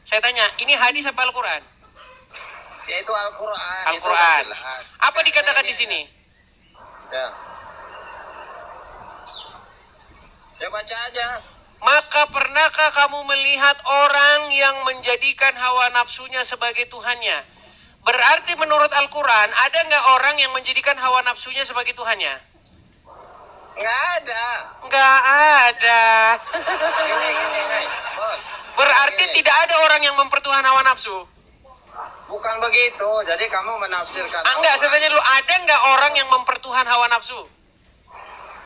Saya tanya, ini hadis apa Al-Quran? Yaitu Al-Quran. Al-Quran. Apa dikatakan di sini? Ya. Ya baca aja. Maka pernahkah kamu melihat orang yang menjadikan hawa nafsunya sebagai Tuhannya? Berarti menurut Al-Quran, ada nggak orang yang menjadikan hawa nafsunya sebagai Tuhannya? Nggak ada. Nggak ada. Gini, bos. Berarti Gini. tidak ada orang yang mempertuhan hawa nafsu? Bukan begitu. Jadi kamu menafsirkan. Enggak, saya tanya dulu, ada nggak orang yang mempertuhan hawa nafsu?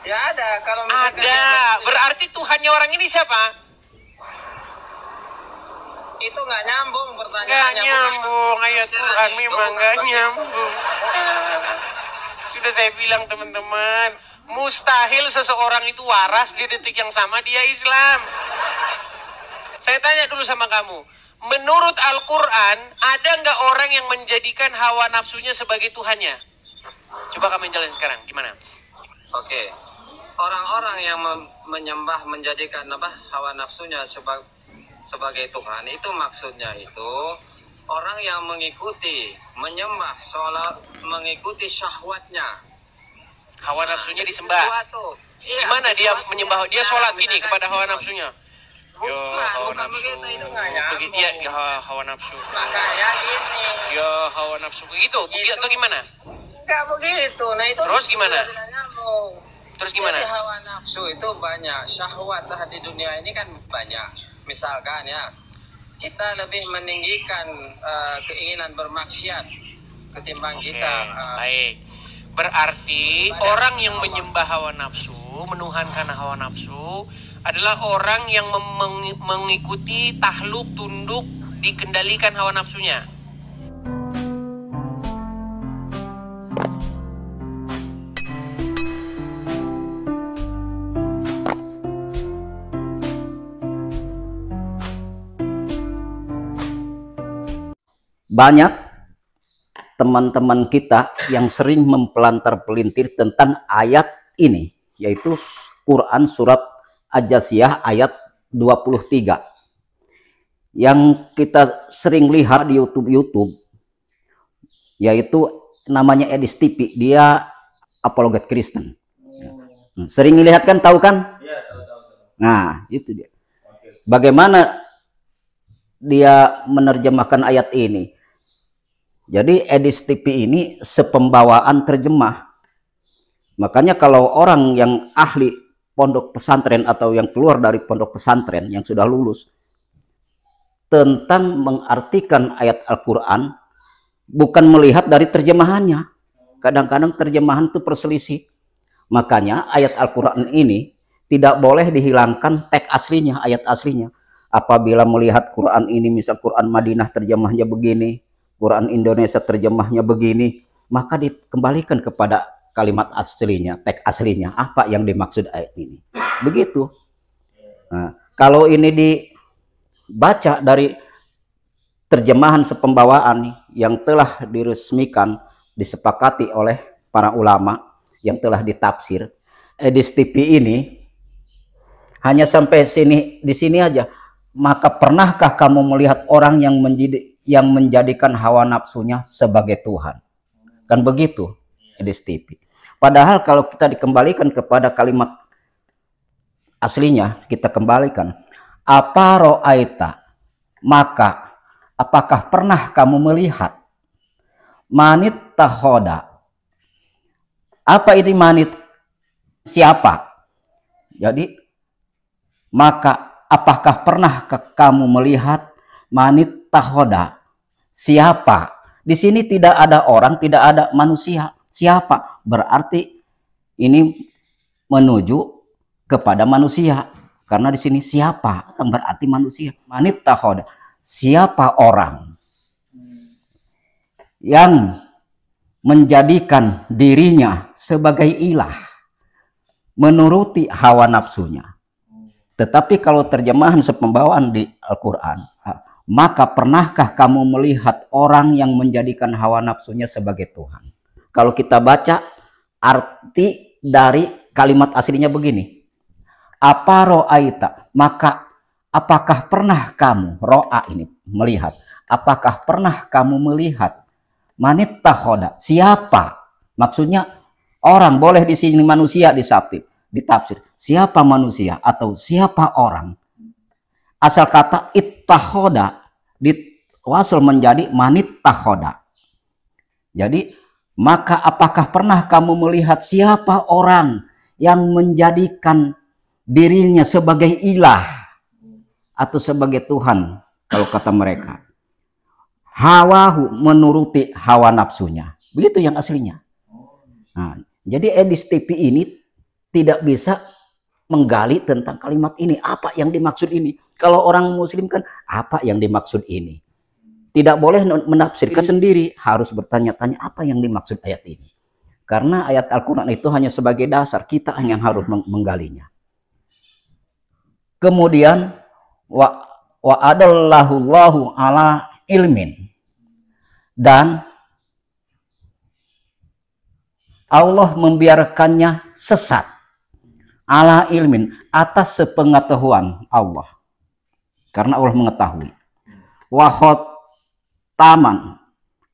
Ya ada. Kalau misalkan Ada. Berarti Tuhannya orang ini siapa? itu nggak nyambung Nggak pertanyaannya. nyambung, ayat Quran Itu memang bukan nggak begitu. nyambung. Sudah saya bilang teman-teman, mustahil seseorang itu waras di detik yang sama dia Islam. Saya tanya dulu sama kamu, menurut Al-Quran, ada nggak orang yang menjadikan hawa nafsunya sebagai Tuhannya? Coba kamu jelasin sekarang, gimana? Oke. Orang-orang yang menyembah, menjadikan hawa nafsunya sebagai Tuhan, itu maksudnya itu orang yang mengikuti, menyembah, sholat, mengikuti syahwatnya. Hawa nafsunya disembah. Sesuatu. Iya, Gimana dia sesuatu menyembah? yang Dia sholat gini misalkan kepada hawa nafsunya. Yo, hawa bukan nafsu. begitu, itu nggak nyambung. Begitu ya, hawa nafsu. Makanya gini. Ya, hawa nafsu begitu. Begitu atau gimana? Nggak begitu. Nah itu Terus gimana? sudah tidak nyambung. Terus gimana? Jadi hawa nafsu itu banyak, syahwat di dunia ini kan banyak. Misalkan ya, kita lebih meninggikan keinginan bermaksiat ketimbang Oke, kita. baik. Berarti orang yang menyembah hawa nafsu, menuhankan hawa nafsu, adalah orang yang mengikuti tahluk, tunduk, dikendalikan hawa nafsunya. Banyak teman-teman kita yang sering mempelantar-pelintir tentang ayat ini, yaitu Quran surat Al-Jasiyah ayat 23. Yang kita sering lihat di YouTube, yaitu namanya Edis TV, dia apologet Kristen. Sering lihat kan, tahu kan? Nah, itu dia. Bagaimana dia menerjemahkan ayat ini? Jadi Edis TV ini sepembawaan terjemah. Makanya kalau orang yang ahli pondok pesantren atau yang keluar dari pondok pesantren yang sudah lulus tentang mengartikan ayat Al-Quran, bukan melihat dari terjemahannya. Kadang-kadang terjemahan itu perselisih. Makanya ayat Al-Quran ini tidak boleh dihilangkan teks aslinya, ayat aslinya. Apabila melihat Quran ini, misal Quran Madinah terjemahnya begini, Quran Indonesia terjemahnya begini, maka dikembalikan kepada kalimat aslinya, teks aslinya, apa yang dimaksud ayat ini. Begitu. Nah, kalau ini dibaca dari terjemahan sepembawaan yang telah diresmikan, disepakati oleh para ulama yang telah ditafsir, Edis TV ini hanya sampai sini, di sini aja. Maka pernahkah kamu melihat orang yang menjadikan hawa nafsunya sebagai Tuhan? Kan begitu, Edis TV. Padahal kalau kita dikembalikan kepada kalimat aslinya, kita kembalikan, apa ro'aita, maka apakah pernah kamu melihat, manit tahoda. Apa ini manit? Siapa? Jadi, maka apakah pernah kamu melihat manit tahoda? Siapa? Di sini tidak ada orang, tidak ada manusia. Siapa? Berarti ini menuju kepada manusia. Karena di sini siapa? Berarti manusia. Manit tahoda. Siapa orang yang menjadikan dirinya sebagai ilah, menuruti hawa nafsunya? Tetapi kalau terjemahan sepembawaan di Al-Quran, maka pernahkah kamu melihat orang yang menjadikan hawa nafsunya sebagai Tuhan? Kalau kita baca arti dari kalimat aslinya begini, apa ro'aita, maka apakah pernah kamu, ro'a ini, melihat, apakah pernah kamu melihat manit tahoda, siapa? Maksudnya orang, boleh di sini manusia ditafsir. Siapa manusia atau siapa orang? Asal kata ittahoda diwasal menjadi manit tahoda. Jadi, maka apakah pernah kamu melihat siapa orang yang menjadikan dirinya sebagai ilah atau sebagai Tuhan, kalau kata mereka. Hawahu, menuruti hawa nafsunya. Begitu yang aslinya. Nah, jadi Edis TV ini tidak bisa menggali tentang kalimat ini. Apa yang dimaksud ini? Kalau orang muslim kan, apa yang dimaksud ini? Tidak boleh menafsirkan sendiri. Harus bertanya-tanya apa yang dimaksud ayat ini. Karena ayat Al-Quran itu hanya sebagai dasar. Kita yang harus menggalinya. Kemudian, wa adallahu ala ilmin, dan Allah membiarkannya sesat ala ilmin, atas sepengetahuan Allah, karena Allah mengetahui. Wa khotaman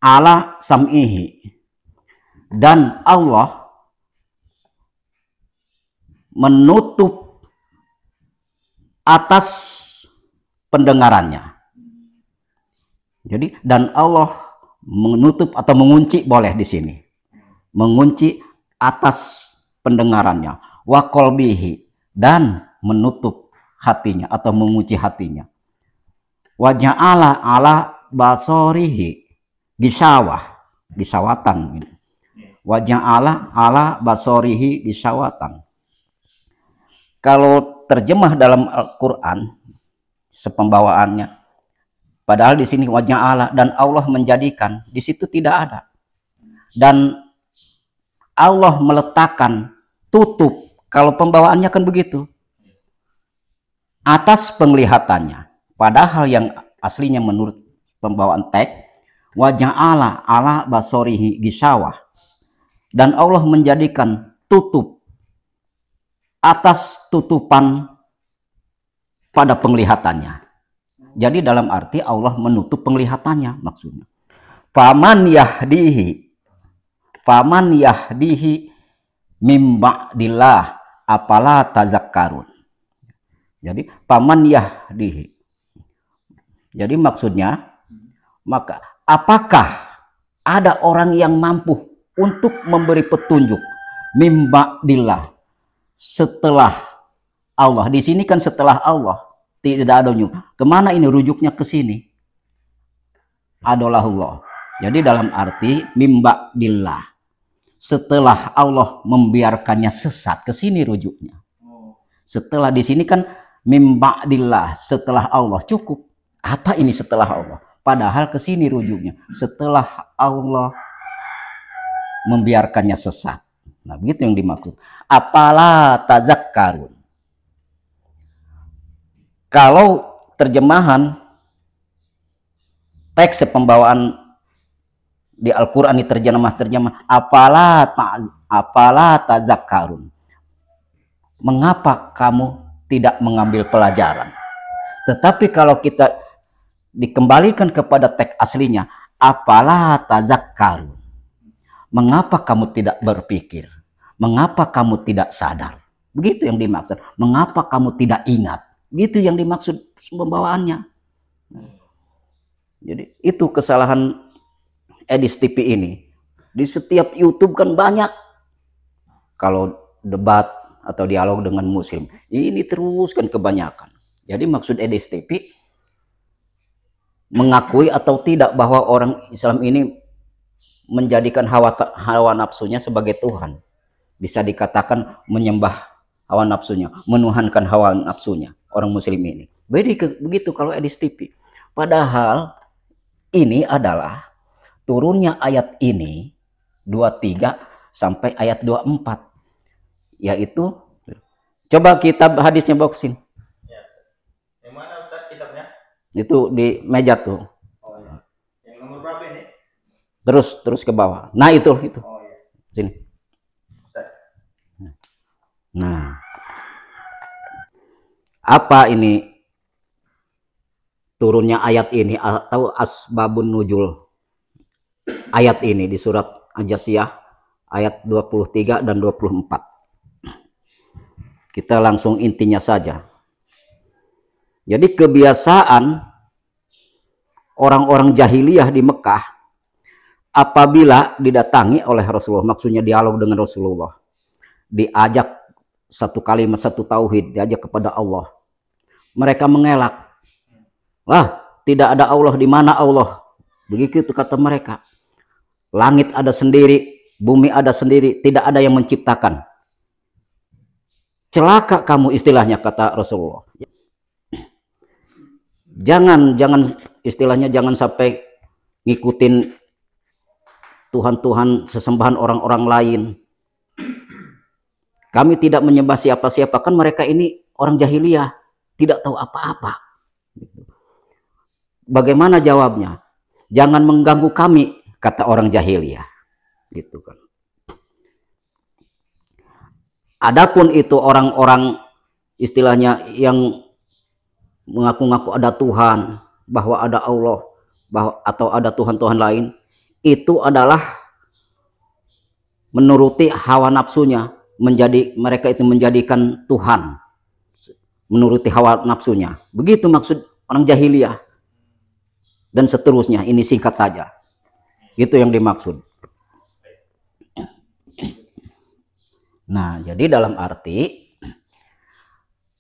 ala sam'ihi, dan Allah menutup atas pendengarannya. Jadi, dan Allah menutup atau mengunci, boleh di sini. Mengunci atas pendengarannya. Wa qalbihi, dan menutup hatinya atau mengunci hatinya. Wa ja'ala ala basorihi gisawatan. Wa ja'ala ala basorihi gisawatan. Kalau terjemah dalam Al-Quran sepembawaannya, padahal di sini wajah Allah, dan Allah menjadikan, di situ tidak ada. Dan Allah meletakkan tutup, kalau pembawaannya kan begitu, atas penglihatannya. Padahal yang aslinya menurut pembawaan teks, wajah Allah ala basorihi gisawah, dan Allah menjadikan tutup atas tutupan pada penglihatannya. Jadi dalam arti Allah menutup penglihatannya maksudnya. Faman yahdihi mim ba'dillah apala tazakkarun. Jadi faman yahdihi. Jadi maksudnya, maka apakah ada orang yang mampu untuk memberi petunjuk mim ba'dillah, setelah Allah? Di sini kan setelah Allah, tidak ada kemana ini rujuknya, ke sini adolahullah. Jadi dalam arti mimba dillah, setelah Allah membiarkannya sesat, ke sini rujuknya. Setelah, di sini kan mimba dillah, setelah Allah, cukup. Apa ini setelah Allah? Padahal ke sini rujuknya, setelah Allah membiarkannya sesat. Nah, begitu yang dimaksud. Apalah tazakkarun. Kalau terjemahan teks pembawaan di Al-Quran ini terjemah apalah tazakkarun. Mengapa kamu tidak mengambil pelajaran? Tetapi kalau kita dikembalikan kepada teks aslinya, apalah tazakkarun. Mengapa kamu tidak berpikir? Mengapa kamu tidak sadar? Begitu yang dimaksud. Mengapa kamu tidak ingat? Gitu yang dimaksud pembawaannya. Jadi itu kesalahan Edis TV ini. Di setiap YouTube kan banyak. Kalau debat atau dialog dengan muslim, ini terus kan kebanyakan. Jadi maksud Edis TV mengakui atau tidak bahwa orang Islam ini menjadikan hawa nafsunya sebagai Tuhan. Bisa dikatakan menyembah hawa nafsunya, menuhankan hawa nafsunya orang muslim ini. Begitu kalau Edis TV. Padahal ini adalah turunnya ayat ini 23 sampai ayat 24. Yaitu, coba kita hadisnya boxin. Ya. Yang mana Ustaz kitabnya? Itu di meja tuh. Oh ya. Yang nomor berapa ini? Terus ke bawah. Nah, itu. Oh ya. Sini. Ustaz. Nah. Apa ini turunnya ayat ini atau asbabun nuzul ayat ini di surat Al-Jasiyah ayat 23 dan 24. Kita langsung intinya saja. Jadi kebiasaan orang-orang jahiliyah di Mekah apabila didatangi oleh Rasulullah, maksudnya dialog dengan Rasulullah, diajak satu kalimat, satu tauhid, diajak kepada Allah, mereka mengelak. Lah, tidak ada Allah, di mana Allah? Begitu kata mereka. Langit ada sendiri, bumi ada sendiri, tidak ada yang menciptakan. Celaka kamu, istilahnya kata Rasulullah. Jangan istilahnya jangan sampai ngikutin Tuhan-Tuhan sesembahan orang-orang lain. Kami tidak menyembah siapa-siapa, kan mereka ini orang jahiliyah, tidak tahu apa-apa. Bagaimana jawabnya? Jangan mengganggu kami, kata orang jahiliyah. Gitu kan. Adapun itu orang-orang istilahnya yang mengaku-ngaku ada Tuhan, bahwa ada Allah, atau ada Tuhan-Tuhan lain, itu adalah menuruti hawa nafsunya, mereka itu menjadikan Tuhan, menuruti hawa nafsunya. Begitu maksud orang jahiliyah. Dan seterusnya, ini singkat saja. Itu yang dimaksud. Nah, jadi dalam arti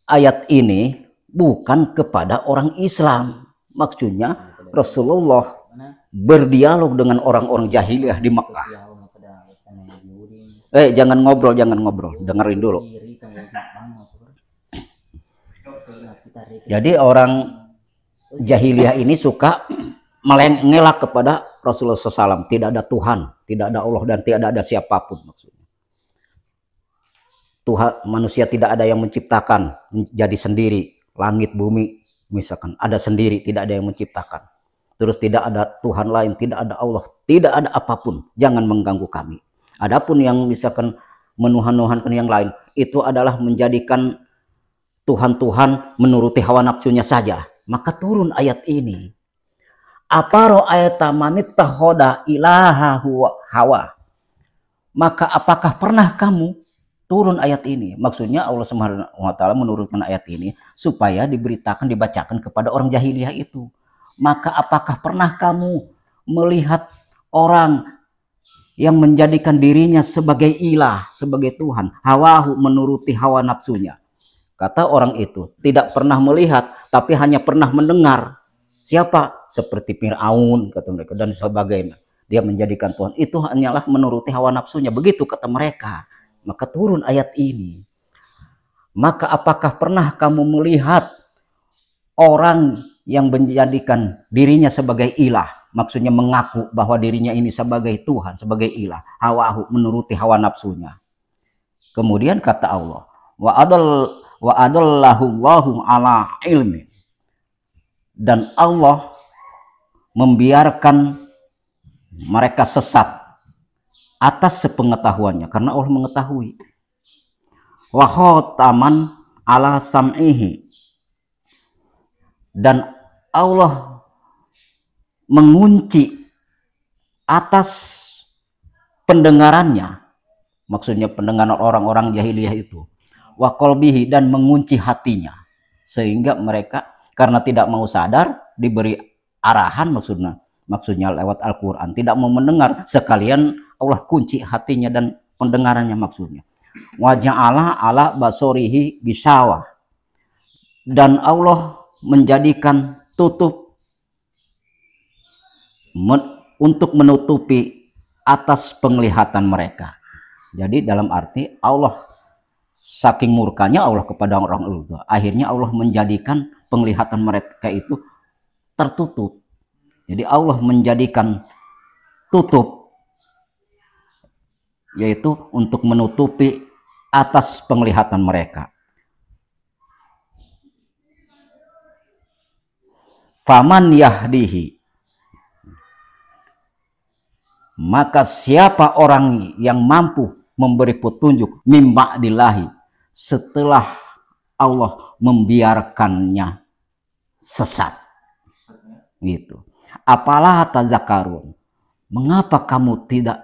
ayat ini bukan kepada orang Islam. Maksudnya Rasulullah berdialog dengan orang-orang jahiliyah di Mekah. Jangan ngobrol, dengerin dulu. Jadi orang jahiliyah ini suka mengelak kepada Rasulullah SAW. Tidak ada Tuhan, tidak ada Allah, dan tidak ada siapapun maksudnya. Tuhan, manusia tidak ada yang menciptakan, jadi sendiri. Langit, bumi, misalkan, ada sendiri, tidak ada yang menciptakan. Terus tidak ada Tuhan lain, tidak ada Allah, tidak ada apapun. Jangan mengganggu kami. Adapun yang misalkan menuhan-nuhankan yang lain, itu adalah menjadikan Tuhan-Tuhan menuruti hawa nafsunya saja. Maka turun ayat ini. Aparo ayatamanit tahoda ilaha hawa. Maka apakah pernah kamu turun ayat ini? Maksudnya Allah Subhanahu wa taala menurunkan ayat ini supaya diberitakan, dibacakan kepada orang jahiliyah itu. Maka apakah pernah kamu melihat orang yang menjadikan dirinya sebagai ilah, sebagai Tuhan, hawahu, menuruti hawa nafsunya? Kata orang itu, tidak pernah melihat, tapi hanya pernah mendengar. Siapa? Seperti Fir'aun, kata mereka, dan sebagainya. Dia menjadikan Tuhan. Itu hanyalah menuruti hawa nafsunya. Begitu kata mereka. Maka turun ayat ini. Maka apakah pernah kamu melihat orang yang menjadikan dirinya sebagai ilah? Maksudnya mengaku bahwa dirinya ini sebagai Tuhan, sebagai ilah. Hawahu, menuruti hawa nafsunya. Kemudian kata Allah, wa adallahullahu ala ilmi. Dan Allah membiarkan mereka sesat atas sepengetahuannya, karena Allah mengetahui. Wa khataman ala sam'ihi. Dan Allah mengunci atas pendengarannya. Maksudnya pendengaran orang-orang jahiliyah itu. Wa qalbihi, dan mengunci hatinya. Sehingga mereka karena tidak mau sadar, diberi arahan maksudnya lewat Al-Quran, tidak mau mendengar, sekalian Allah kunci hatinya dan pendengarannya maksudnya. Wa ja'ala ala basorihi gishawa. Dan Allah menjadikan tutup untuk menutupi atas penglihatan mereka. Jadi dalam arti Allah saking murkanya Allah kepada orang itu, akhirnya Allah menjadikan penglihatan mereka itu tertutup. Jadi Allah menjadikan tutup, yaitu untuk menutupi atas penglihatan mereka. Faman yahdihi, maka siapa orang yang mampu memberi petunjuk mim ba'dillahi, setelah Allah membiarkannya sesat. Gitu. Apalah tazakkarun? Mengapa kamu tidak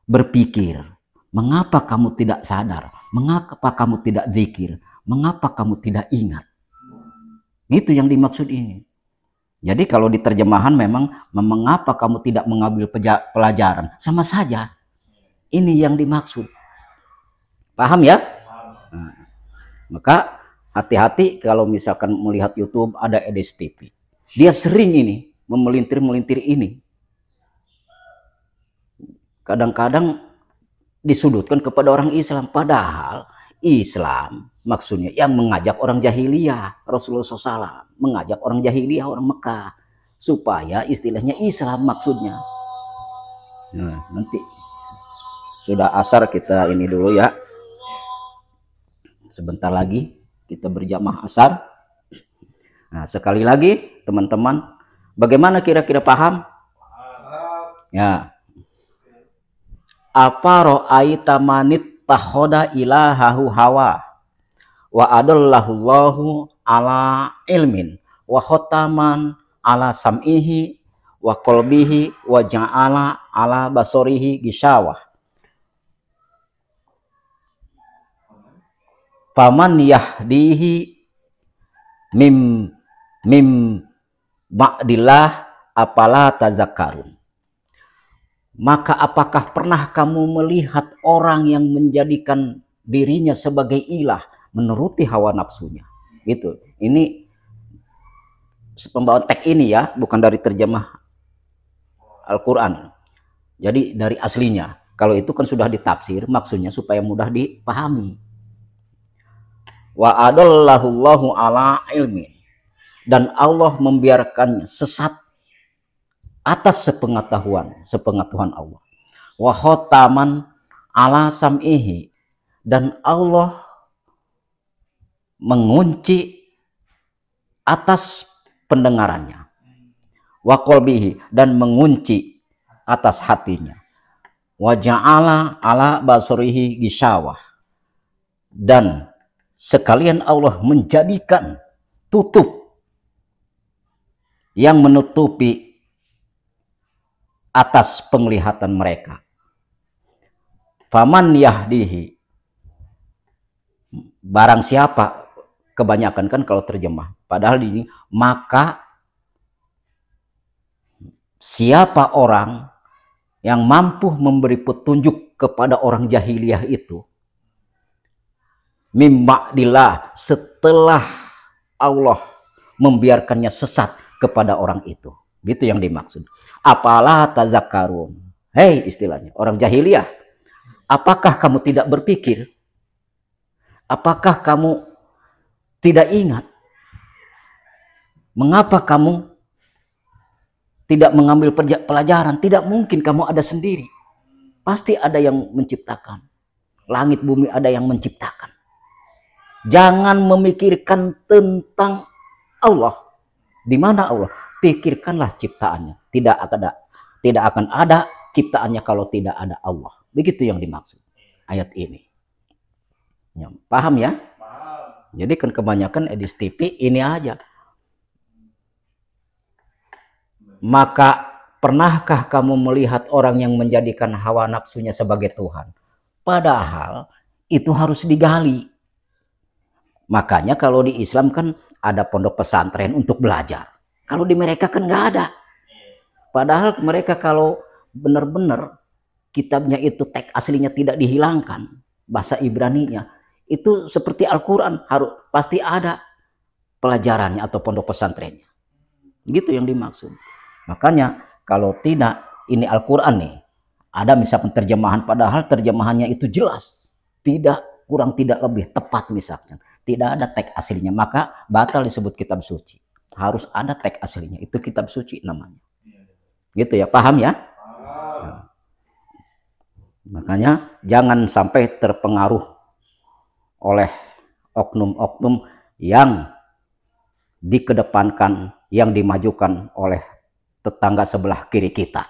berpikir? Mengapa kamu tidak sadar? Mengapa kamu tidak zikir? Mengapa kamu tidak ingat? Itu yang dimaksud ini. Jadi kalau di terjemahan memang mengapa kamu tidak mengambil pelajaran, sama saja. Ini yang dimaksud. Paham ya? Nah, maka hati-hati kalau misalkan melihat YouTube ada Edes TV. Dia sering ini memelintir-melintir ini. Kadang-kadang disudutkan kepada orang Islam, padahal Islam maksudnya yang mengajak orang jahiliyah. Rasulullah SAW mengajak orang jahiliyah, orang Mekah, supaya istilahnya Islam maksudnya. Nah, nanti sudah asar kita ini dulu ya. Sebentar lagi kita berjamaah asar. Nah, sekali lagi teman-teman, bagaimana kira-kira paham? Ya. Apa ro'aita manit tahoda ilahahu hawa wa adallahullahu ala ilmin wa khotaman ala sam'ihi wa qalbihi wa ja'ala ala basorihi gisawah. Paman yahdihi mim ba'dillah apala tazakkarun. Maka apakah pernah kamu melihat orang yang menjadikan dirinya sebagai ilah, menuruti hawa nafsunya? Gitu. Ini pembawaan teks ini ya, bukan dari terjemah Al-Quran. Jadi dari aslinya. Kalau itu kan sudah ditafsir, maksudnya supaya mudah dipahami. Wa adallahullahu ala ilmi. Dan Allah membiarkannya sesat atas sepengetahuan Allah. Wa khotaman ala sam'ihi, dan Allah mengunci atas pendengarannya. Wa qalbihi, dan mengunci atas hatinya. Wa ja'ala ala basarihi gisawah, dan sekalian Allah menjadikan tutup yang menutupi atas penglihatan mereka. Faman yahdihi, barang siapa, kebanyakan kan kalau terjemah, padahal di sini maka siapa orang yang mampu memberi petunjuk kepada orang jahiliyah itu, mimba'dillah, setelah Allah membiarkannya sesat kepada orang itu. Gitu yang dimaksud. Apalah tazakkarun. Hei, istilahnya orang jahiliyah, apakah kamu tidak berpikir? Apakah kamu tidak ingat? Mengapa kamu tidak mengambil pelajaran? Tidak mungkin kamu ada sendiri. Pasti ada yang menciptakan. Langit bumi ada yang menciptakan. Jangan memikirkan tentang Allah. Di mana Allah? Pikirkanlah ciptaannya. Tidak akan ada ciptaannya kalau tidak ada Allah. Begitu yang dimaksud ayat ini. Ya, paham ya? Paham. Jadi kan kebanyakan Edes TV ini aja. Maka pernahkah kamu melihat orang yang menjadikan hawa nafsunya sebagai Tuhan? Padahal itu harus digali. Makanya kalau di Islam kan ada pondok pesantren untuk belajar. Kalau di mereka kan nggak ada. Padahal mereka kalau benar-benar kitabnya itu teks aslinya tidak dihilangkan, bahasa Ibraninya, itu seperti Al-Quran, harus pasti ada pelajarannya atau pondok pesantrennya. Gitu yang dimaksud. Makanya kalau tidak, ini Al-Quran nih, ada misalkan terjemahan, padahal terjemahannya itu jelas, tidak kurang tidak lebih tepat misalnya, tidak ada teks aslinya, maka batal disebut kitab suci. Harus ada teks aslinya, itu kitab suci namanya. Gitu ya, paham ya? Nah, makanya jangan sampai terpengaruh oleh oknum-oknum yang dikedepankan, yang dimajukan oleh tetangga sebelah kiri kita.